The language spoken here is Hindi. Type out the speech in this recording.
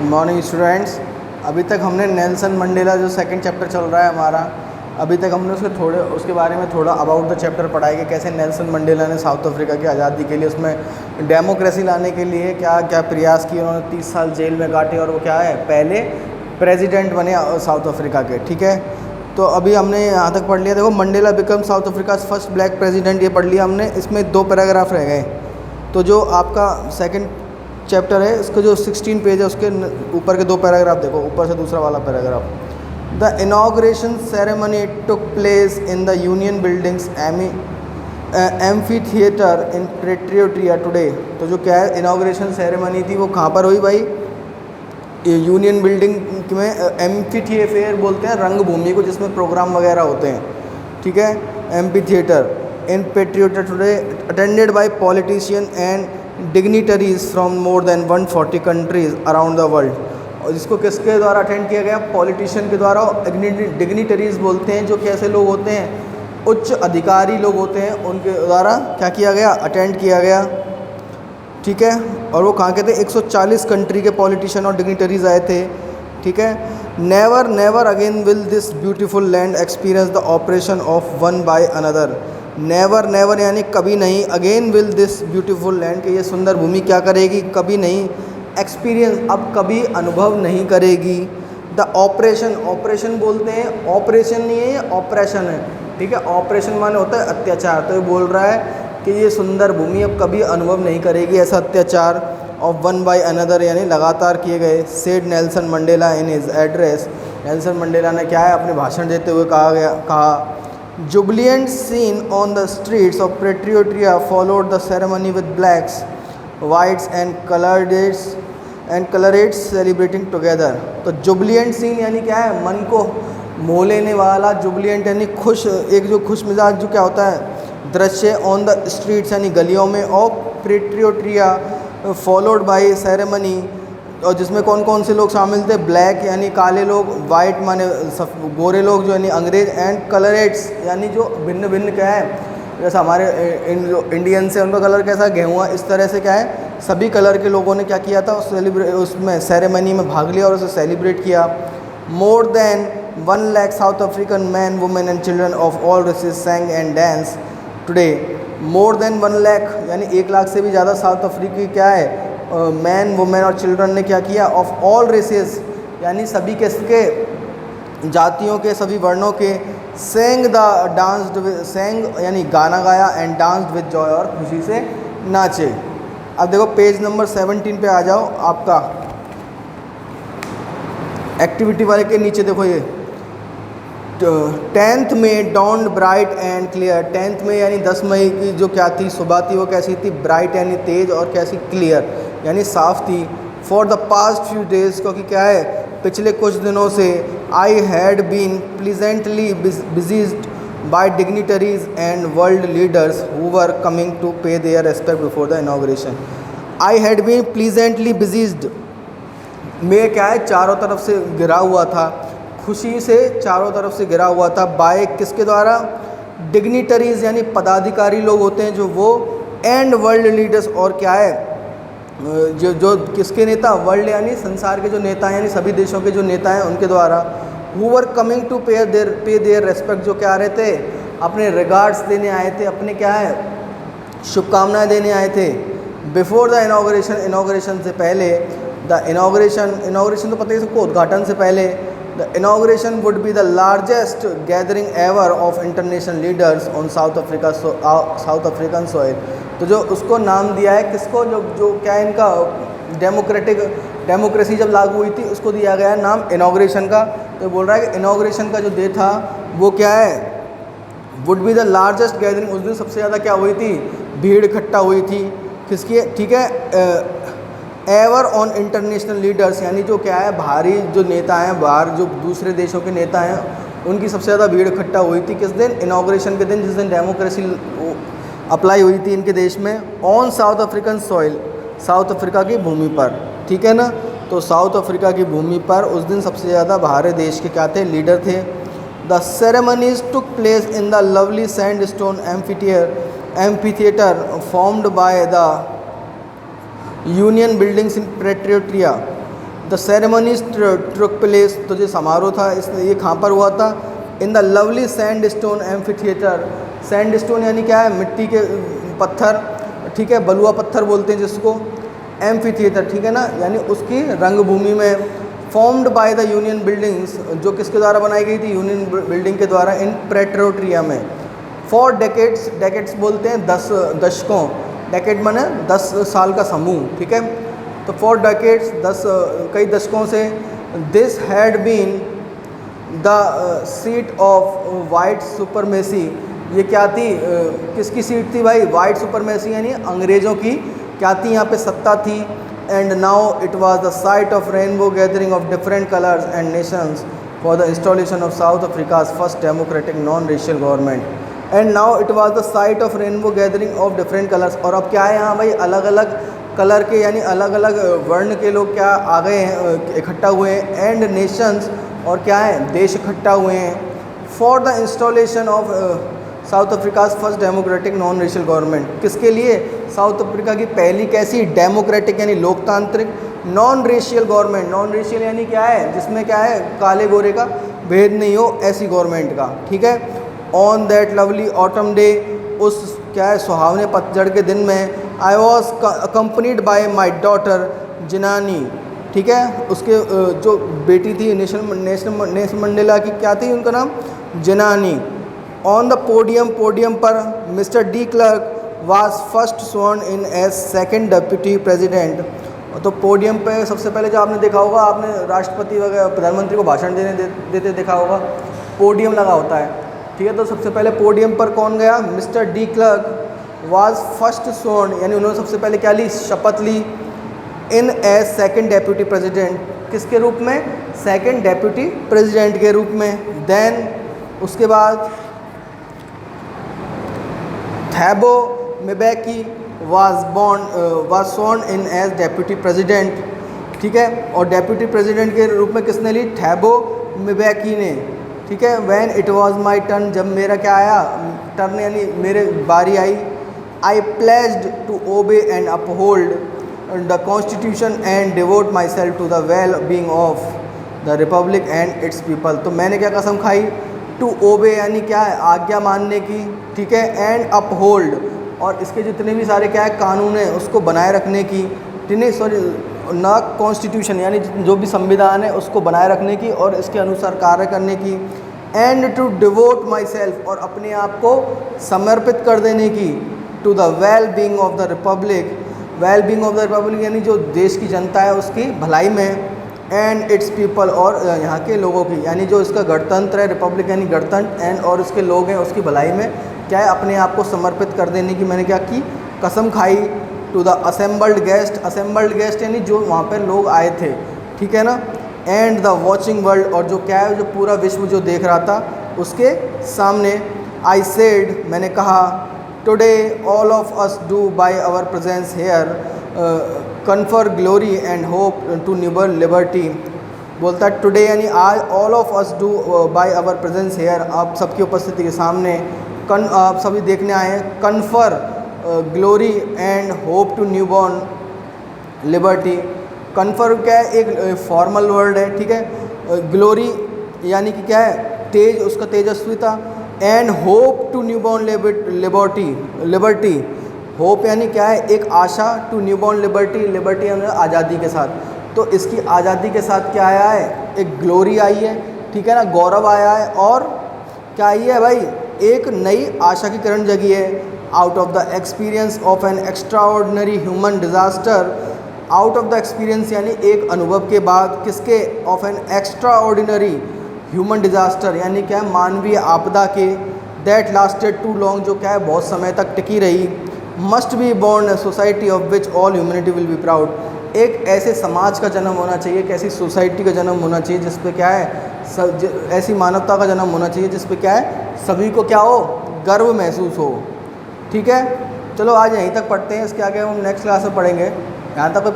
Morning students. अभी तक हमने नेल्सन मंडेला जो सेकंड चैप्टर चल रहा है हमारा, अभी तक हमने उसके बारे में थोड़ा अबाउट द चैप्टर पढ़ा है कि कैसे नेल्सन मंडेला ने साउथ अफ्रीका की आज़ादी के लिए, उसमें डेमोक्रेसी लाने के लिए क्या क्या प्रयास किए। उन्होंने 30 साल जेल में काटे और वो क्या है, पहले प्रेसिडेंट बने साउथ अफ्रीका के। ठीक है, तो अभी हमने यहाँ तक पढ़ लिया। देखो, Mandela become south Africa first black president, ये पढ़ लिया हमने। इसमें 2 पैराग्राफ रह गए। तो जो आपका सेकंड चैप्टर है, इसका जो 16 पेज है, उसके ऊपर के 2 पैराग्राफ देखो, ऊपर से दूसरा वाला paragraph. The inauguration ceremony took place in the union buildings amphitheatre in Pretoria today. तो जो क्या है, इनॉग्रेशन सेरेमनी थी वो कहाँ पर हुई भाई? यूनियन बिल्डिंग में, एम्फी थिएटर बोलते हैं रंगभूमि को जिसमें प्रोग्राम वगैरह होते हैं। ठीक है, amphitheatre in Pretoria today, attended by politician and dignitaries from more than 140 countries around the world. और इसको किसके द्वारा अटेंड किया गया? पॉलिटिशियन के द्वारा। डिग्निटरीज बोलते हैं जो कैसे लोग होते हैं, उच्च अधिकारी लोग होते हैं, उनके द्वारा क्या किया गया? अटेंड किया गया। ठीक है, और वो कहाँ के थे? 140 कंट्री के पॉलिटिशियन और डिग्निटरीज आए थे। ठीक है, never never again will this beautiful land experience the operation of one by another. Never never यानी कभी नहीं, again will this beautiful land, कि ये सुंदर भूमि क्या करेगी? कभी नहीं एक्सपीरियंस, अब कभी अनुभव नहीं करेगी। द ऑपरेशन, ऑपरेशन बोलते हैं, ऑपरेशन नहीं है, ये ऑपरेशन है। ठीक है, ऑपरेशन माने होता है अत्याचार। तो ये बोल रहा है कि ये सुंदर भूमि अब कभी अनुभव नहीं करेगी ऐसा अत्याचार। ऑफ वन बाय अनदर यानी लगातार किए गए। Said Nelson Mandela in his address. Nelson Mandela ने क्या है, अपने भाषण देते हुए कहा jubilant scene on the streets of Pretoria followed the ceremony with blacks whites and coloureds celebrating together. तो जुबिलियंट सीन यानी क्या है? मन को मोह लेने वाला। जुबिलियंट यानी खुश, एक जो खुश मिजाज जो क्या होता है दृश्य ऑन द स्ट्रीट्स यानी गलियों में, of Pretoria followed by ceremony, और जिसमें कौन कौन से लोग शामिल थे? ब्लैक यानी काले लोग, वाइट माने गोरे लोग जो यानी अंग्रेज, एंड कलरेट्स यानी जो भिन्न भिन्न क्या है, जैसे हमारे इंडियंस है उनका कलर कैसा? गेहुआ। इस तरह से क्या है, सभी कलर के लोगों ने क्या किया था? उसमें सेरेमनी में भाग लिया और उसे सेलिब्रेट किया। More than 1 lakh South African man women and children of all races sang and dance today. More than 1 lakh यानी 1 लाख से भी ज़्यादा साउथ अफ्रीकी क्या है, मैन वुमेन और चिल्ड्रन ने क्या किया? ऑफ ऑल रेसेस यानी सभी किसके? जातियों के, सभी वर्णों के। सेंग द डांस्ड, सेंग यानी गाना गाया, एंड डांस्ड विद जॉय और खुशी से नाचे। अब देखो पेज नंबर 17 पे आ जाओ। आपका एक्टिविटी वाले के नीचे देखो, ये 10th में dawned bright and clear. 10th में यानी 10 मई की जो क्या थी, सुबह थी, वो कैसी थी? ब्राइट यानी तेज, और कैसी? क्लियर यानी साफ थी। For the past few days, क्योंकि क्या है, पिछले कुछ दिनों से I had been pleasantly busied by dignitaries and world leaders who were coming to pay their respect before the inauguration. I had been pleasantly busied में क्या है, चारों तरफ से घिरा हुआ था, खुशी से चारों तरफ से घिरा हुआ था। बाय किसके द्वारा? डिग्निटरीज यानी पदाधिकारी लोग होते हैं जो वो, एंड वर्ल्ड लीडर्स और क्या है, जो किसके नेता? वर्ल्ड यानी संसार के जो नेता हैं, यानी सभी देशों के जो नेता हैं उनके द्वारा। Who were coming to pay their respect, जो क्या आ रहे थे? अपने रिगार्ड्स देने आए थे, अपने क्या है, शुभकामनाएं देने आए थे। बिफोर द इनॉग्रेशन, इनॉग्रेशन से पहले। द इनॉग्रेशन तो पता ही सबको, उद्घाटन से पहले। The inauguration would be the largest gathering ever of international leaders on south African soil. तो जो उसको नाम दिया है किसको? जो क्या है, इनका डेमोक्रेसी जब लागू हुई थी उसको दिया गया है नाम इनॉग्रेशन का। तो बोल रहा है कि इनॉग्रेशन का जो डे था वो क्या है? Would be the largest gathering. उस दिन सबसे ज़्यादा क्या हुई थी? भीड़ इकट्ठा हुई थी। किसकी? ठीक है, एवर ऑन इंटरनेशनल लीडर्स यानी जो क्या है, बाहरी जो नेता हैं, बाहर जो दूसरे देशों के नेता हैं, उनकी सबसे ज़्यादा भीड़ इकट्ठा हुई थी। किस दिन? इनॉग्रेशन के दिन, जिस दिन डेमोक्रेसी अप्लाई हुई थी इनके देश में। On south African soil, south Africa की भूमि पर। ठीक है ना, तो साउथ अफ्रीका की भूमि पर उस दिन सबसे ज़्यादा बाहरी देश के क्या थे? लीडर थे। The ceremonies took place in the lovely sandstone amphitheatre formed by the union buildings in Pretoria. The ceremonies took place, तो जो समारोह था इस ये कहाँ पर हुआ था? इन the lovely sand stone amphi theatre. Sand stone यानी क्या है? मिट्टी के पत्थर, ठीक है, बलुआ पत्थर बोलते हैं जिसको। एम्फी थिएटर, ठीक है ना, यानी उसकी रंगभूमि में। Formed by the union buildings, जो किसके द्वारा बनाई गई थी? यूनियन बिल्डिंग के द्वारा। इन प्रेटरोट्रिया में। फॉर डेकेड्स, डेकेड्स बोलते हैं 10 दशकों, डेकेड माने 10 साल का समूह, ठीक है। तो फॉर डेकेड्स, 10 कई दशकों से। This had been the seat of white supremacy, ये क्या थी? किसकी सीट थी भाई? वाइट सुपरमेसी यानी अंग्रेज़ों की क्या थी? यहाँ पे सत्ता थी। And now it was the site of rainbow gathering of different colours and Nations for the installation of south Africa's first democratic non racial government. And now it was the site of rainbow gathering of different colours, और अब क्या है यहाँ भाई? अलग अलग कलर के यानी अलग अलग वर्ण के लोग क्या आ गए हैं, इकट्ठा हुए हैं। एंड नेशंस, और क्या है? देश इकट्ठा हुए हैं। For the installation of south Africa's first democratic non racial government, किसके लिए? साउथ अफ्रीका की पहली कैसी? डेमोक्रेटिक यानी लोकतांत्रिक, non racial government. Non racial यानी क्या है? जिसमें क्या है? काले गोरे का भेद नहीं हो, ऐसी गवर्नमेंट का, ठीक है। On that lovely autumn day, उस क्या है? सुहावने पतझड़ के दिन में। I was accompanied by my daughter Zenani, ठीक है, उसके जो बेटी थी नेल्सन मंडेला की, क्या थी उनका नाम? Zenani. On the podium, podium पर mister de Klerk was first sworn in as second deputy president. तो पोडियम पे सबसे पहले जो आपने देखा होगा, आपने राष्ट्रपति वगैरह प्रधानमंत्री को भाषण देते देखा होगा, पोडियम लगा होता है, ठीक है। तो सबसे पहले पोडियम पर कौन गया? Mister de Klerk was first sworn, यानी उन्होंने सबसे पहले क्या ली? शपथ ली। In as second deputy president, किसके रूप में? सेकंड डेप्यूटी प्रेसिडेंट के रूप में। देन उसके बाद Thabo Mbeki was sworn in as deputy president, ठीक है। और डेप्यूटी प्रेसिडेंट के रूप में किसने ली? थैबो मिबेकी ने, ठीक है। When it was my turn, जब मेरा क्या आया? टर्न यानी मेरे बारी आई। I pledged to obey and uphold the constitution and devote myself to the well being of the republic and its people. तो मैंने क्या कसम खाई? टू ओबे यानी क्या है? आज्ञा मानने की, ठीक है। एंड अपहोल्ड, और इसके जितने भी सारे क्या है? कानून है उसको बनाए रखने की, नहीं सॉरी, ना कॉन्स्टिट्यूशन यानी जो भी संविधान है उसको बनाए रखने की और इसके अनुसार कार्य करने की। And to devote myself, और अपने आप को समर्पित कर देने की, to the well being of the republic. Well being of the republic यानी जो देश की जनता है उसकी भलाई में। एंड इट्स पीपल, और यहाँ के लोगों की, यानी जो इसका गणतंत्र है, रिपब्लिक यानी गणतंत्र, एंड और उसके लोग हैं उसकी भलाई में क्या है? अपने आप को समर्पित कर देने की मैंने क्या की? कसम खाई। To the assembled guest, assembled guest यानी जो वहाँ पर लोग आए थे, ठीक है ना। एंड द वॉचिंग वर्ल्ड, और जो क्या है? जो पूरा विश्व जो देख रहा था उसके सामने। आई सेड, मैंने कहा, today all of us do by our presence here confer glory and hope to newborn liberty. बोलता है टुडे यानी आज, all of us do by our presence here, आप सबकी उपस्थिति के सामने, आप सभी देखने आए हैं। Confer glory and hope to newborn liberty. Confer क्या है? एक फॉर्मल वर्ड है, ठीक है। ग्लोरी यानी कि क्या है? तेज, उसका तेजस्विता। And hope to newborn liberty, hope यानी क्या है? एक आशा। टू न्यूबॉर्न लिबर्टी, लिबर्टी यानी आज़ादी के साथ। तो इसकी आज़ादी के साथ क्या आया है? एक ग्लोरी आई है, ठीक है ना, गौरव आया है, और क्या आई है भाई? एक नई आशा की किरण जगी है। Out of the experience of N extraordinary human disaster, out of the experience यानी एक अनुभव के बाद, किसके? Of N extraordinary human disaster यानी क्या? मानवीय आपदा के। दैट लास्टेड टू लॉन्ग, जो क्या है? बहुत समय तक टिकी रही। Must be born society of which all humanity will be proud, एक ऐसे समाज का जन्म होना चाहिए, एक ऐसी सोसाइटी का जन्म होना चाहिए जिस पे क्या है? ऐसी मानवता का जन्म होना चाहिए जिस पे क्या है? सभी को क्या हो? गर्व महसूस हो, ठीक है। चलो आज यहीं तक पढ़ते हैं, इसके आगे हम नेक्स्ट क्लास में पढ़ेंगे। यहाँ तक कोई